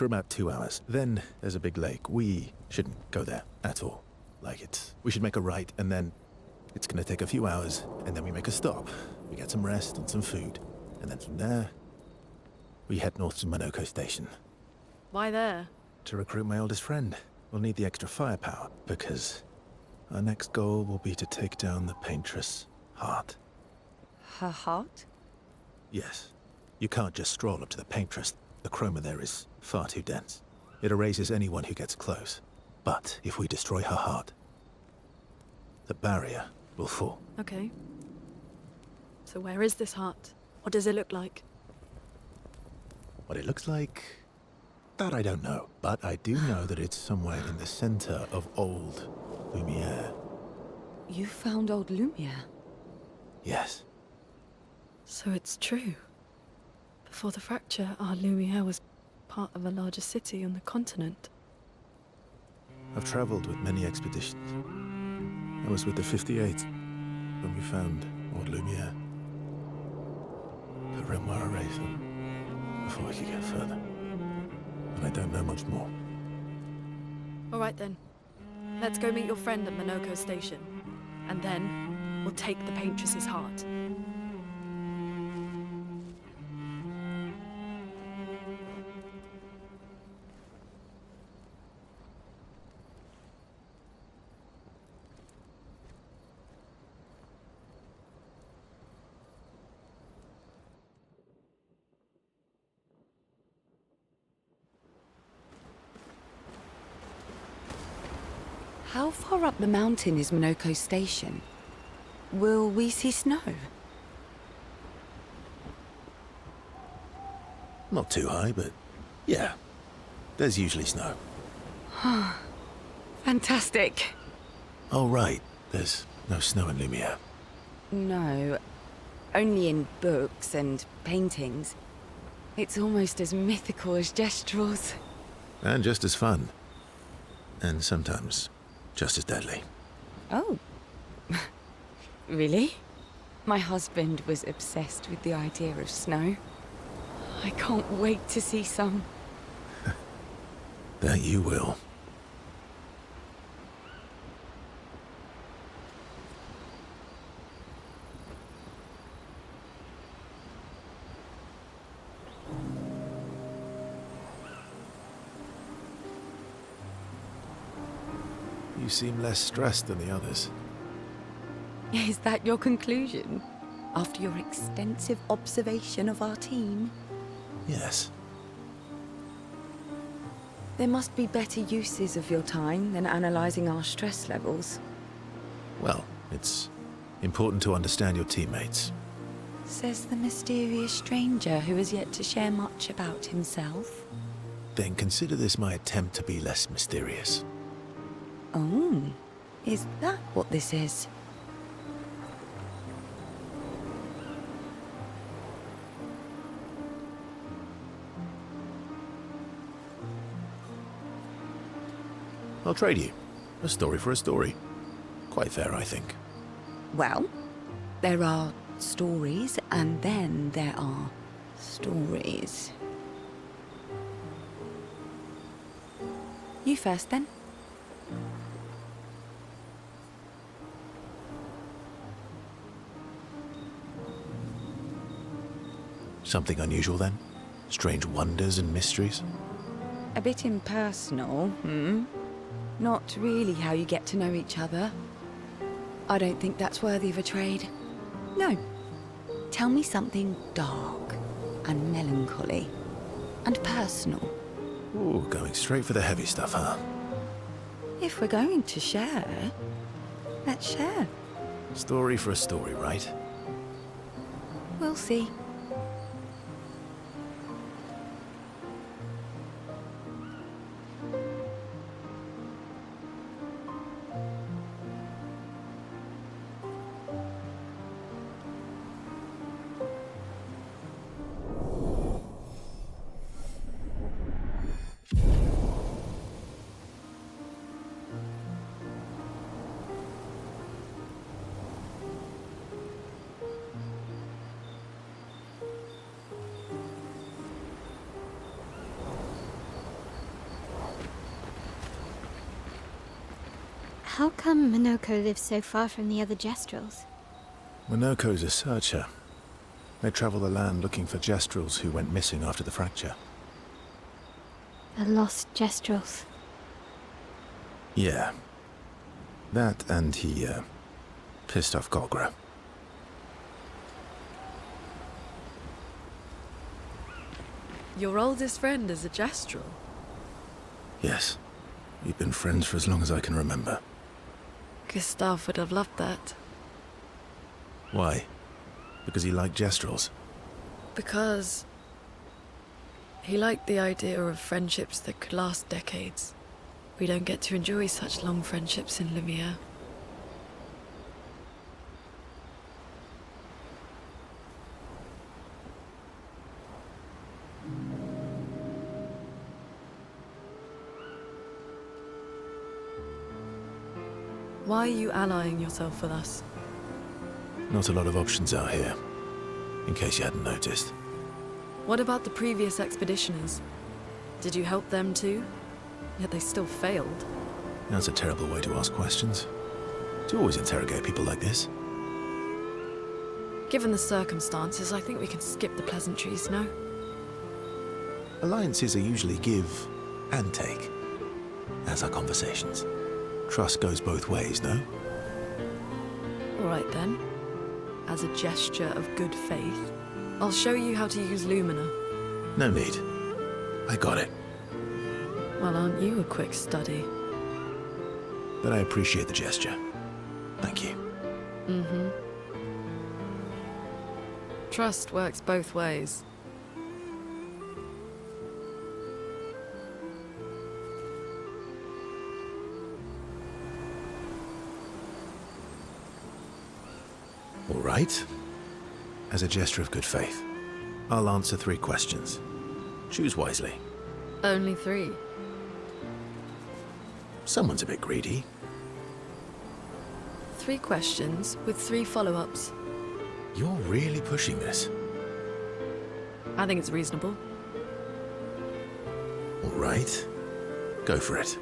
for about 2 hours. Then there's a big lake. We shouldn't go there at all. We should make a right, and then it's gonna take a few hours, and then we make a stop. We get some rest and some food, and then from there, we head north to Monoco station. Why there? To recruit my oldest friend. We'll need the extra firepower, because our next goal will be to take down the paintress' heart. Her heart? Yes. You can't just stroll up to the paintress. The chroma there is far too dense. It erases anyone who gets close. But if we destroy her heart, the barrier will fall. Okay. So where is this heart? What does it look like? What it looks like, that I don't know. But I do know that it's somewhere in the center of old Lumiere. You found old Lumiere? Yes. So it's true. Before the fracture, our Lumiere was part of a larger city on the continent. I've traveled with many expeditions. I was with the 58th when we found old Lumiere. But Renoir erased them before we could get further. And I don't know much more. All right then. Let's go meet your friend at Monoco station. And then we'll take the paintress's heart. How far up the mountain is Monoco station? Will we see snow? Not too high, but yeah. There's usually snow. Fantastic. Oh, right. There's no snow in Lumiere. No, only in books and paintings. It's almost as mythical as Gestrels. And just as fun. And sometimes just as deadly. Oh. Really? My husband was obsessed with the idea of snow. I can't wait to see some. That you will. You seem less stressed than the others. Is that your conclusion? After your extensive observation of our team? Yes. There must be better uses of your time than analyzing our stress levels. Well, it's important to understand your teammates. Says the mysterious stranger who has yet to share much about himself. Then consider this my attempt to be less mysterious. Oh, is that what this is? I'll trade you. A story for a story. Quite fair, I think. Well, there are stories, and then there are stories. You first, then. Something unusual, then? Strange wonders and mysteries? A bit impersonal, hmm? Not really how you get to know each other. I don't think that's worthy of a trade. No. Tell me something dark and melancholy and personal. Ooh, going straight for the heavy stuff, huh? If we're going to share, let's share. Story for a story, right? We'll see. How come Monoco lives so far from the other Jestrels? Monoco's a searcher. They travel the land looking for Jestrels who went missing after the fracture. The lost Jestrels. Yeah. That and he, pissed off Golgra. Your oldest friend is a Jestrel? Yes. We've been friends for as long as I can remember. Gustav would have loved that. Why? Because he liked Jestrels? Because he liked the idea of friendships that could last decades. We don't get to enjoy such long friendships in Lumiere. Why are you allying yourself with us? Not a lot of options out here, in case you hadn't noticed. What about the previous expeditioners? Did you help them too? Yet they still failed. That's a terrible way to ask questions. Do you always interrogate people like this? Given the circumstances, I think we can skip the pleasantries, no? Alliances are usually give and take, as are conversations. Trust goes both ways, no? All right then. As a gesture of good faith, I'll show you how to use Lumina. No need. I got it. Well, aren't you a quick study? But I appreciate the gesture. Thank you. Mm-hmm. Trust works both ways. All right. As a gesture of good faith, I'll answer 3 questions. Choose wisely. Only 3. Someone's a bit greedy. 3 questions with 3 follow-ups. You're really pushing this. I think it's reasonable. All right. Go for it.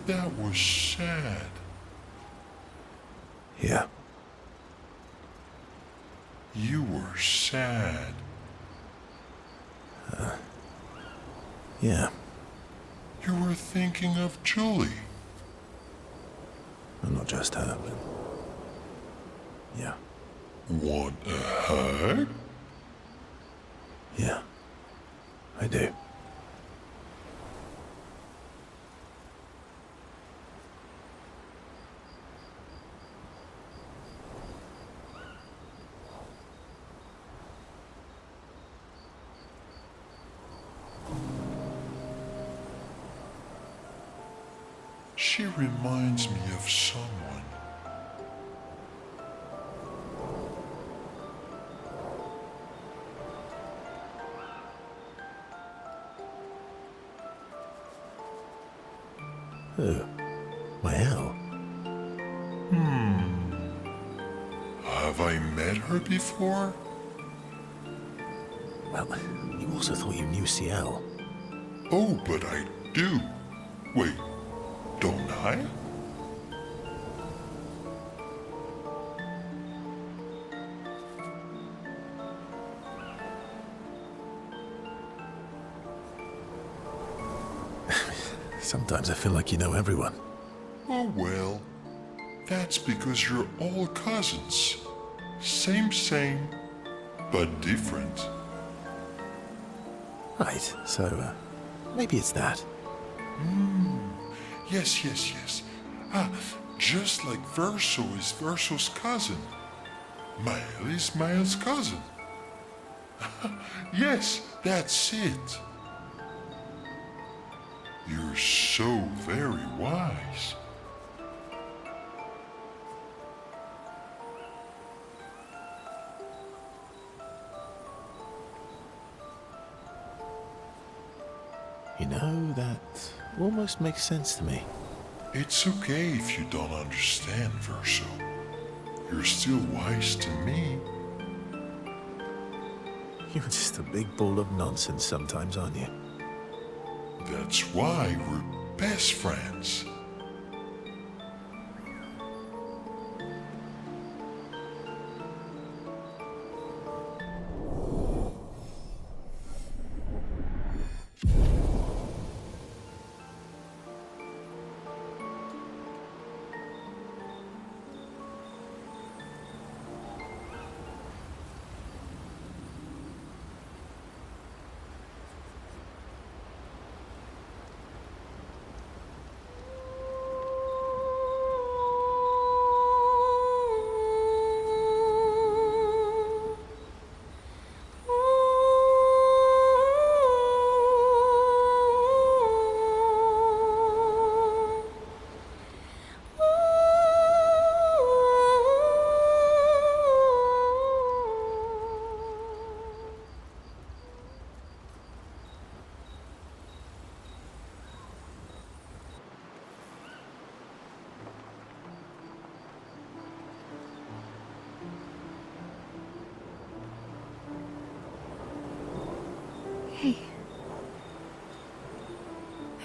That was sad. Yeah. You were sad. Yeah. You were thinking of Julie. And not just her, but... Yeah. Want a hug? Yeah. I do. She reminds me of someone. Who? Well. Have I met her before? Well, you also thought you knew CL. Oh, but I do. Wait, don't I? Sometimes I feel like you know everyone. Oh well, that's because you're all cousins. Same, but different. Right, so, maybe it's that. Yes. Ah, just like Verso is Verso's cousin. Mael is Mael's cousin. Yes, that's it. You're so very wise. You know, that almost makes sense to me. It's okay if you don't understand, Verso. You're still wise to me. You're just a big ball of nonsense sometimes, aren't you? That's why we're best friends.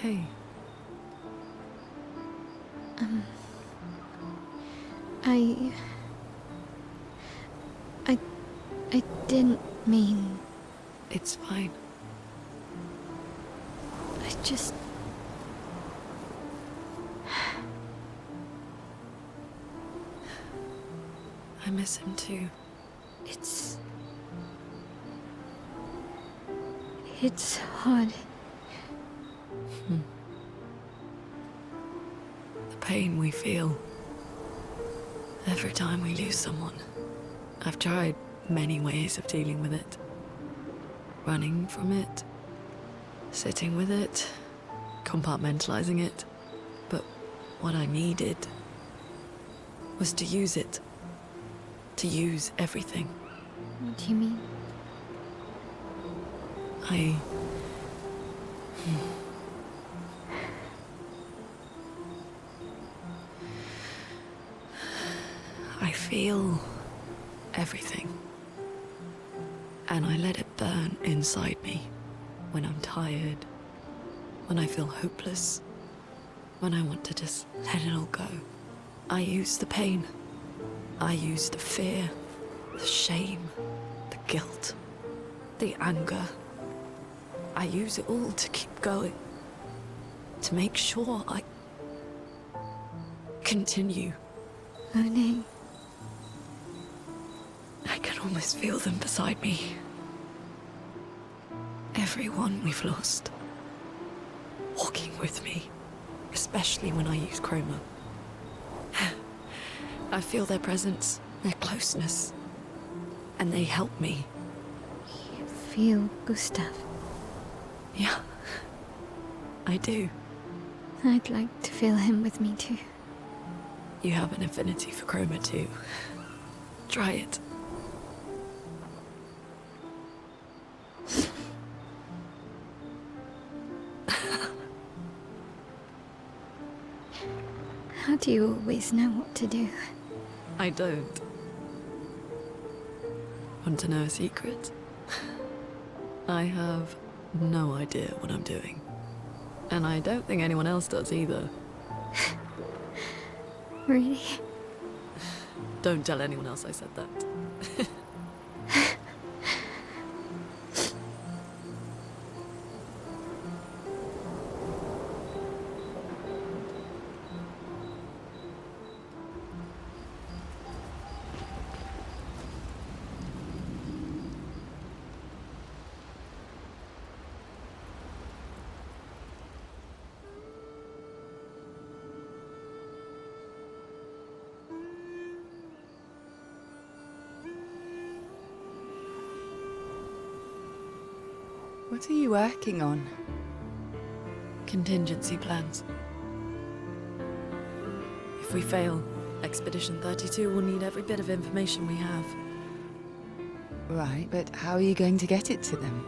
Hey, Hey, I... I didn't mean... it's fine. I just... I miss him too. It's hard. The pain we feel every time we lose someone. I've tried many ways of dealing with it. Running from it, sitting with it, compartmentalizing it. But what I needed was to use it. To use everything. What do you mean? I feel everything. And I let it burn inside me when I'm tired, when I feel hopeless, when I want to just let it all go. I use the pain. I use the fear, the shame, the guilt, the anger. I use it all to keep going, to make sure I continue. Oh no. I can almost feel them beside me. Everyone we've lost, walking with me, especially when I use chroma. I feel their presence, their closeness, and they help me. You feel Gustav? Yeah, I do. I'd like to feel him with me too. You have an affinity for chroma too. Try it. How do you always know what to do? I don't. Want to know a secret? I have no idea what I'm doing. And I don't think anyone else does either. Really? Don't tell anyone else I said that. What are you working on? Contingency plans. If we fail, Expedition 32 will need every bit of information we have. Right, but how are you going to get it to them?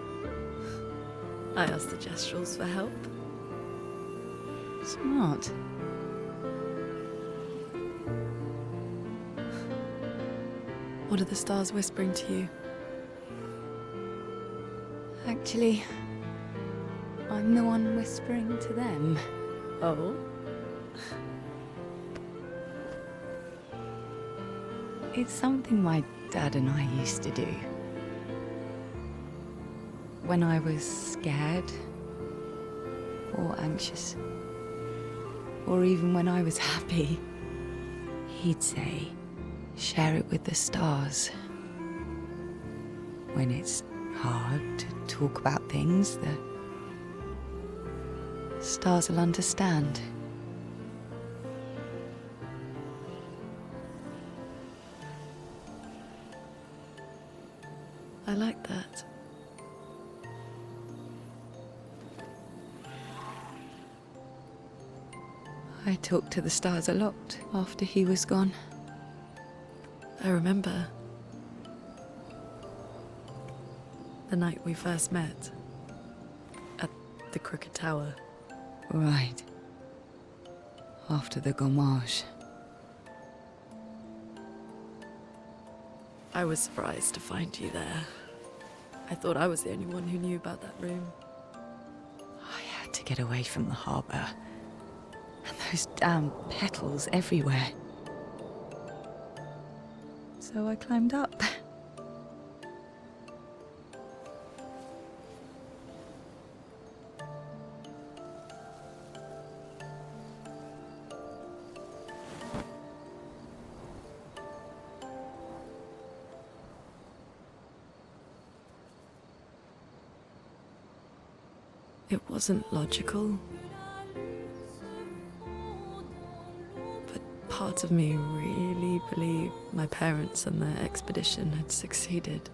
I asked the Gestrals for help. Smart. What are the stars whispering to you? Actually, I'm the one whispering to them. Oh? It's something my dad and I used to do. When I was scared, or anxious, or even when I was happy, he'd say, share it with the stars. When it's hard to talk about things, the stars will understand. I like that. I talked to the stars a lot after he was gone. I remember the night we first met at the Crooked Tower. Right. After the gommage. I was surprised to find you there. I thought I was the only one who knew about that room. I had to get away from the harbour. And those damn petals everywhere. So I climbed up. It wasn't logical. But part of me really believed my parents and their expedition had succeeded.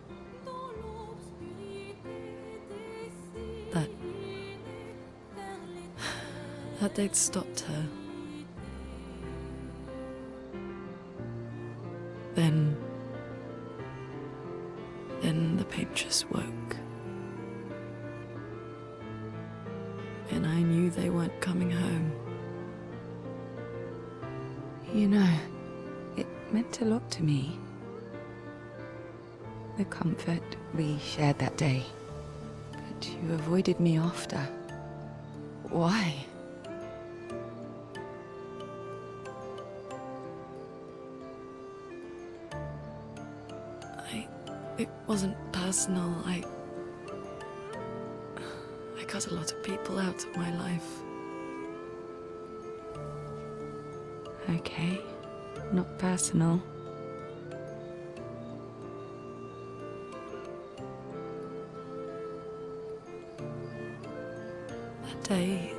That they'd stopped her. Then the paint just woke. And I knew they weren't coming home. You know, it meant a lot to me. The comfort we shared that day. But you avoided me after. Why? It wasn't personal. I cut a lot of people out of my life. Okay, not personal. That day,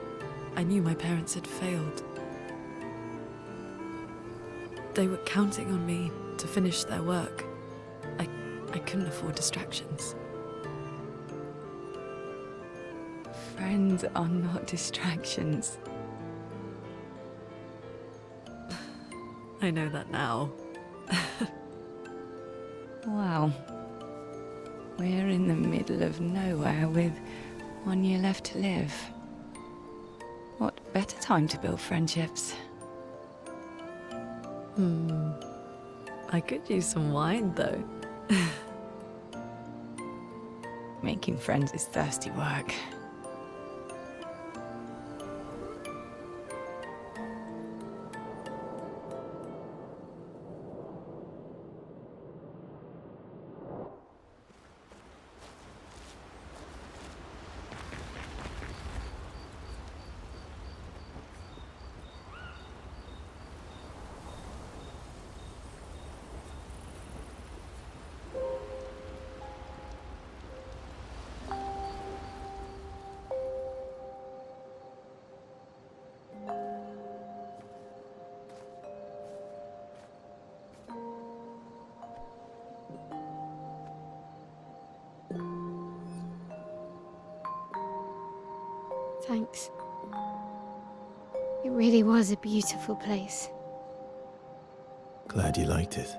I knew my parents had failed. They were counting on me to finish their work. I couldn't afford distractions. Friends are not distractions. I know that now. Wow. We're in the middle of nowhere with 1 year left to live. What better time to build friendships? I could use some wine, though. Making friends is thirsty work. Thanks. It really was a beautiful place. Glad you liked it.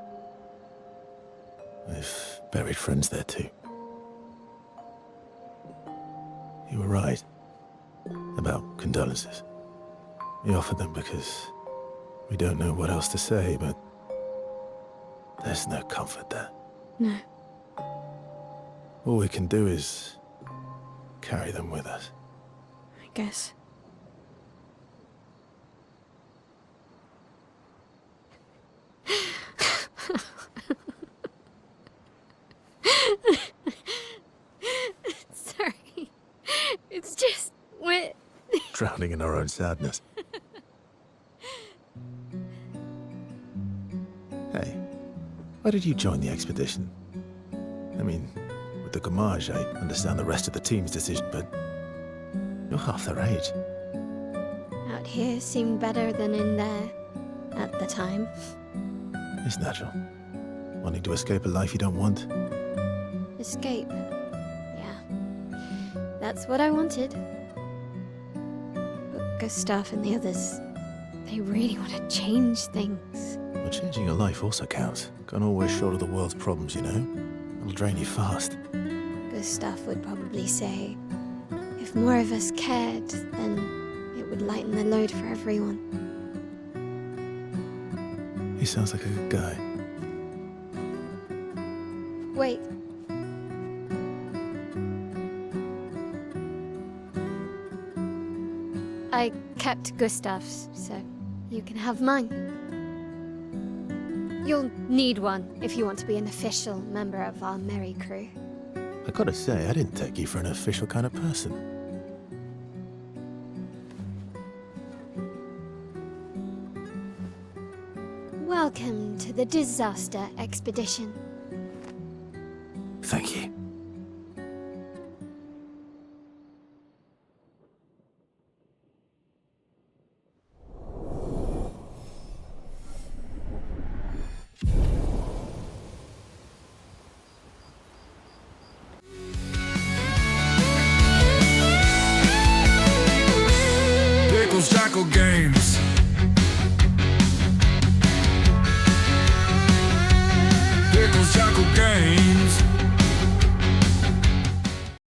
I've buried friends there too. You were right about condolences. We offered them because we don't know what else to say, but there's no comfort there. No. All we can do is carry them with us. I guess. Sorry. It's just we're Drowning in our own sadness. Hey, why did you join the expedition? I mean, with the Gamage, I understand the rest of the team's decision, but you're half their age. out here seemed better than in there at the time. It's natural. Wanting to escape a life you don't want. Escape. Yeah. That's what I wanted. But Gustav and the others, they really want to change things. But changing your life also counts. Can't always shoulder the world's problems, you know? It'll drain you fast. Gustav would probably say, if more of us cared, then it would lighten the load for everyone. He sounds like a good guy. Wait. I kept Gustav's, so you can have mine. You'll need one if you want to be an official member of our merry crew. I gotta say, I didn't take you for an official kind of person. Welcome to the disaster expedition.